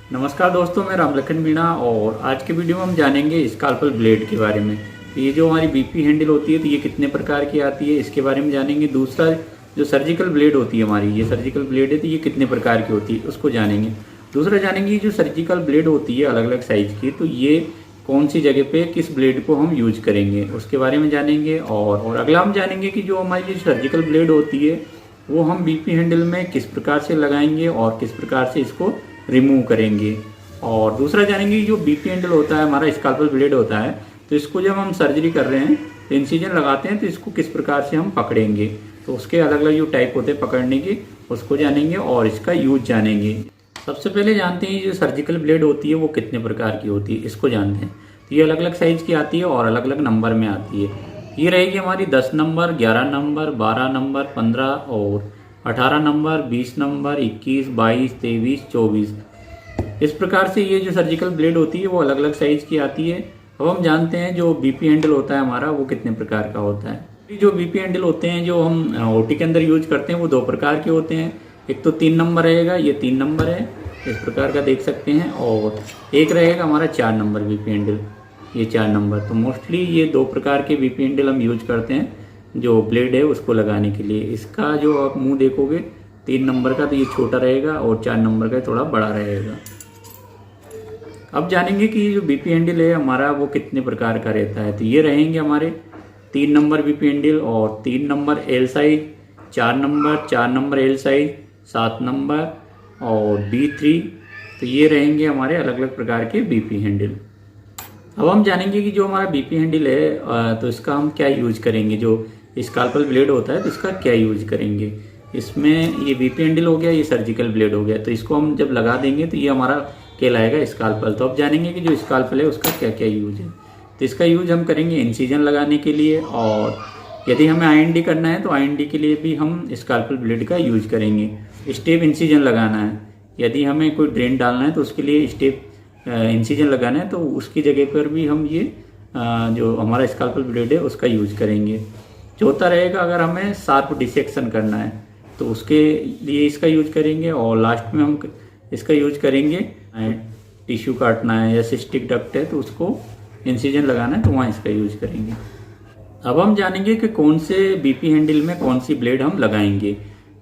नमस्कार दोस्तों, मैं रामलखन मीणा और आज के वीडियो में हम जानेंगे स्काल्पल ब्लेड के बारे में। तो ये जो हमारी बीपी हैंडल होती है तो ये कितने प्रकार की आती है इसके बारे में जानेंगे। दूसरा जो सर्जिकल ब्लेड होती है हमारी, ये सर्जिकल ब्लेड है तो ये कितने प्रकार की होती है उसको जानेंगे। दूसरा जानेंगे जो सर्जिकल ब्लेड होती है अलग अलग साइज की, तो ये कौन सी जगह पे किस ब्लेड को हम यूज करेंगे उसके बारे में जानेंगे। और अगला हम जानेंगे कि जो हमारी जो सर्जिकल ब्लेड होती है वो हम बीपी हैंडल में किस प्रकार से लगाएंगे और किस प्रकार से इसको रिमूव करेंगे। और दूसरा जानेंगे जो बीपी हैंडल होता है हमारा स्काल्पल ब्लेड होता है, तो इसको जब हम सर्जरी कर रहे हैं तो इंसिजन लगाते हैं तो इसको किस प्रकार से हम पकड़ेंगे, तो उसके अलग अलग जो टाइप होते हैं पकड़ने के उसको जानेंगे और इसका यूज जानेंगे। सबसे पहले जानते हैं जो सर्जिकल ब्लेड होती है वो कितने प्रकार की होती है, इसको जानते हैं। तो ये अलग अलग साइज की आती है और अलग अलग नंबर में आती है। ये रहेगी हमारी 10 नंबर, 11 नंबर, 12 नंबर, 15 और 18 नंबर, 20 नंबर, 21, 22, 23, 24। इस प्रकार से ये जो सर्जिकल ब्लेड होती है वो अलग अलग साइज की आती है। अब हम जानते हैं जो बीपी हैंडल होता है हमारा वो कितने प्रकार का होता है। जो बीपी हैंडल होते हैं जो हम ओटी के अंदर यूज करते हैं वो 2 प्रकार के होते हैं। एक तो 3 नंबर रहेगा, ये 3 नंबर है इस प्रकार का देख सकते हैं, और एक रहेगा हमारा 4 नंबर बीपी हैंडल, ये 4 नंबर। तो मोस्टली ये 2 प्रकार के बीपी हैंडल हम यूज करते हैं जो ब्लेड है उसको लगाने के लिए। इसका जो आप मुंह देखोगे 3 नंबर का तो ये छोटा रहेगा और 4 नंबर का थोड़ा बड़ा रहेगा। अब जानेंगे कि जो बीपी हैंडल है हमारा वो कितने प्रकार का रहता है। तो ये रहेंगे हमारे 3 नंबर बीपी हैंडल और 3 number L size, 4 number L size, 7 number और B3। तो ये रहेंगे हमारे अलग अलग प्रकार के बीपी हैंडल। अब हम जानेंगे कि जो हमारा बीपी हैंडल है तो इसका हम क्या यूज करेंगे। जो स्काल्पल ब्लेड होता है तो इसका क्या यूज करेंगे। इसमें ये बीपी हैंडल हो गया, ये सर्जिकल ब्लेड हो गया, तो इसको हम जब लगा देंगे तो ये हमारा कहलाएगा स्काल्पल। तो अब जानेंगे कि जो स्काल्पल है उसका क्या क्या यूज है। तो इसका यूज हम करेंगे इंसिजन लगाने के लिए, और यदि हमें आईएनडी करना है तो आईएनडी के लिए भी हम स्काल्पल ब्लेड का यूज करेंगे। स्टेप इंसिजन लगाना है, यदि हमें कोई ड्रेन डालना है तो उसके लिए स्टेप इंसिजन लगाना है तो उसकी जगह पर भी हम ये जो हमारा स्काल्पल ब्लेड है उसका यूज करेंगे। चौथा रहेगा अगर हमें शार्प डिसेक्शन करना है तो उसके लिए इसका यूज करेंगे, और लास्ट में हम इसका यूज करेंगे टिश्यू काटना है या सिस्टिक डक्ट है तो उसको इंसिजन लगाना है तो वहाँ इसका यूज करेंगे। अब हम जानेंगे कि कौन से बीपी हैंडल में कौन सी ब्लेड हम लगाएंगे।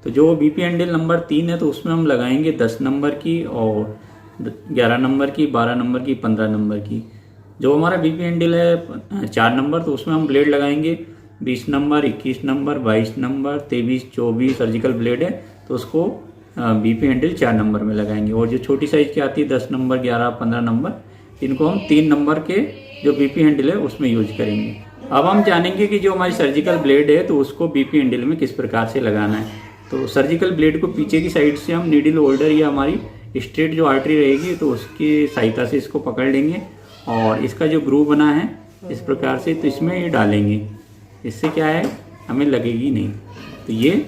तो जो बीपी हैंडल नंबर 3 है तो उसमें हम लगाएंगे 10 नंबर की और 11 नंबर की, 12 नंबर की, 15 नंबर की। जो हमारा बीपी हैंडल है 4 नंबर तो उसमें हम ब्लेड लगाएंगे 20 number, 21 number, 22 number, 23, 24 surgical blade है तो उसको बीपी हैंडल 4 नंबर में लगाएंगे। और जो छोटी साइज की आती है 10 नंबर, 11, 15 नंबर, इनको हम 3 नंबर के जो बीपी हैंडल है उसमें यूज करेंगे। अब हम जानेंगे कि जो हमारी सर्जिकल ब्लेड है तो उसको बीपी हैंडल में किस प्रकार से लगाना है। तो सर्जिकल ब्लेड को पीछे की साइड से हम नीडल होल्डर या हमारी स्ट्रेट जो आर्टरी रहेगी तो उसकी सहायता से इसको पकड़ लेंगे, और इसका जो ग्रूव बना है इस प्रकार से तो इसमें ये डालेंगे। इससे क्या है, हमें लगेगी नहीं, तो ये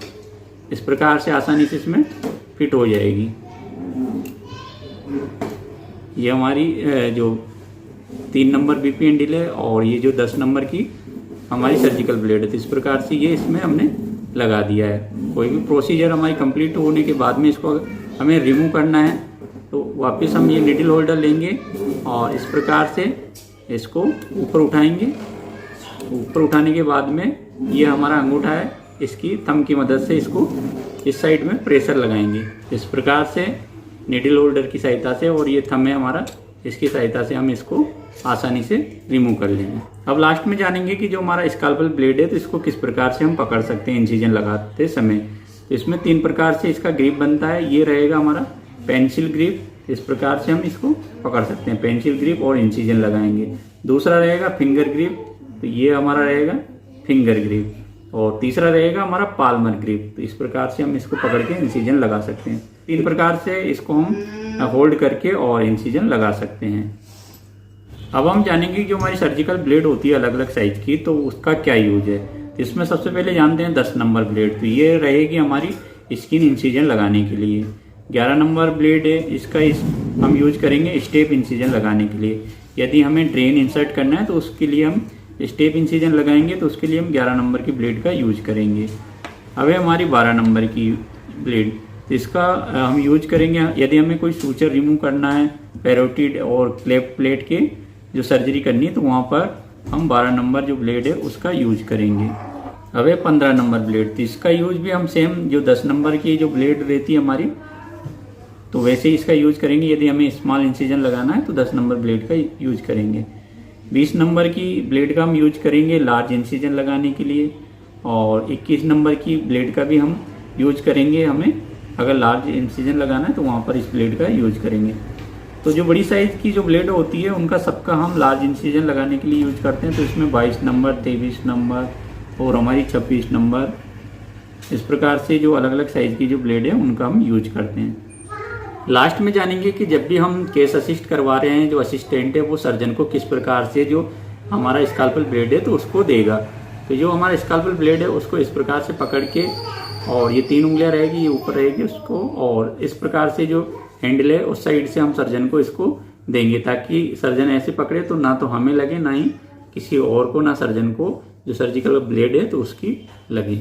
इस प्रकार से आसानी से इसमें फिट हो जाएगी। ये हमारी जो 3 नंबर बीपी हैंडल है और ये जो 10 नंबर की हमारी सर्जिकल ब्लेड है, तो इस प्रकार से ये इसमें हमने लगा दिया है। कोई भी प्रोसीजर हमारी कंप्लीट होने के बाद में इसको हमें रिमूव करना है तो वापस हम ये निडल होल्डर लेंगे और इस प्रकार से इसको ऊपर उठाएंगे। ऊपर उठाने के बाद में ये हमारा अंगूठा है, इसकी थंब की मदद से इसको इस साइड में प्रेशर लगाएंगे इस प्रकार से निडल होल्डर की सहायता से, और ये थंब है हमारा, इसकी सहायता से हम इसको आसानी से रिमूव कर लेंगे। अब लास्ट में जानेंगे कि जो हमारा स्काल्पल ब्लेड है तो इसको किस प्रकार से हम पकड़ सकते हैं इंसिजन लगाते समय। तो इसमें 3 प्रकार से इसका ग्रिप बनता है। ये रहेगा हमारा पेंसिल ग्रिप, इस प्रकार से हम इसको पकड़ सकते हैं, पेंसिल ग्रिप और इंसिजन लगाएंगे। दूसरा रहेगा फिंगर ग्रिप, तो ये हमारा रहेगा फिंगर ग्रिप, और तीसरा रहेगा हमारा पाल्मर ग्रिप। तो इस प्रकार से हम इसको पकड़ के इंसिजन लगा सकते हैं। 3 प्रकार से इसको हम होल्ड करके और इंसिजन लगा सकते हैं। अब हम जानेंगे जो हमारी सर्जिकल ब्लेड होती है अलग अलग साइज की तो उसका क्या यूज है। तो इसमें सबसे पहले जानते हैं 10 नंबर ब्लेड, तो ये रहेगी हमारी स्किन इंसिजन लगाने के लिए। 11 नंबर ब्लेड है, इसका हम यूज करेंगे स्टेप इंसिजन लगाने के लिए। यदि हमें ड्रेन इंसर्ट करना है तो उसके लिए हम स्टेप इंसिजन लगाएंगे, तो उसके लिए हम 11 नंबर की ब्लेड का यूज करेंगे। अब है हमारी 12 नंबर की ब्लेड, तो इसका हम यूज करेंगे यदि हमें कोई सूचर रिमूव करना है पैरोटिड और क्लेफ्ट प्लेट के जो सर्जरी करनी है, तो वहाँ पर हम 12 नंबर जो ब्लेड है उसका यूज करेंगे। अब है 15 नंबर ब्लेड, तो इसका यूज भी हम सेम जो 10 नंबर की जो ब्लेड रहती है हमारी, तो वैसे ही इसका यूज करेंगे। यदि हमें स्मॉल इंसिजन लगाना है तो 10 नंबर ब्लेड का यूज करेंगे। 20 नंबर की ब्लेड का हम यूज करेंगे लार्ज इंसिजन लगाने के लिए, और 21 नंबर की ब्लेड का भी हम यूज करेंगे। हमें अगर लार्ज इंसिजन लगाना है तो वहाँ पर इस ब्लेड का यूज करेंगे। तो जो बड़ी साइज की जो ब्लेड होती है उनका सबका हम लार्ज इंसिजन लगाने के लिए यूज करते हैं। तो इसमें 22 नंबर, 23 नंबर और हमारी 26 नंबर, इस प्रकार से जो अलग अलग साइज की जो ब्लेड है उनका हम यूज करते हैं। लास्ट में जानेंगे कि जब भी हम केस असिस्ट करवा रहे हैं, जो असिस्टेंट है वो सर्जन को किस प्रकार से जो हमारा स्काल्पल ब्लेड है तो उसको देगा। तो जो हमारा स्काल्पल ब्लेड है उसको इस प्रकार से पकड़ के, और ये 3 उंगलियां रहेगी, ये ऊपर रहेगी उसको, और इस प्रकार से जो हैंडल है उस साइड से हम सर्जन को इसको देंगे, ताकि सर्जन ऐसे पकड़े तो ना तो हमें लगे ना ही किसी और को, ना सर्जन को जो सर्जिकल ब्लेड है तो उसकी लगे।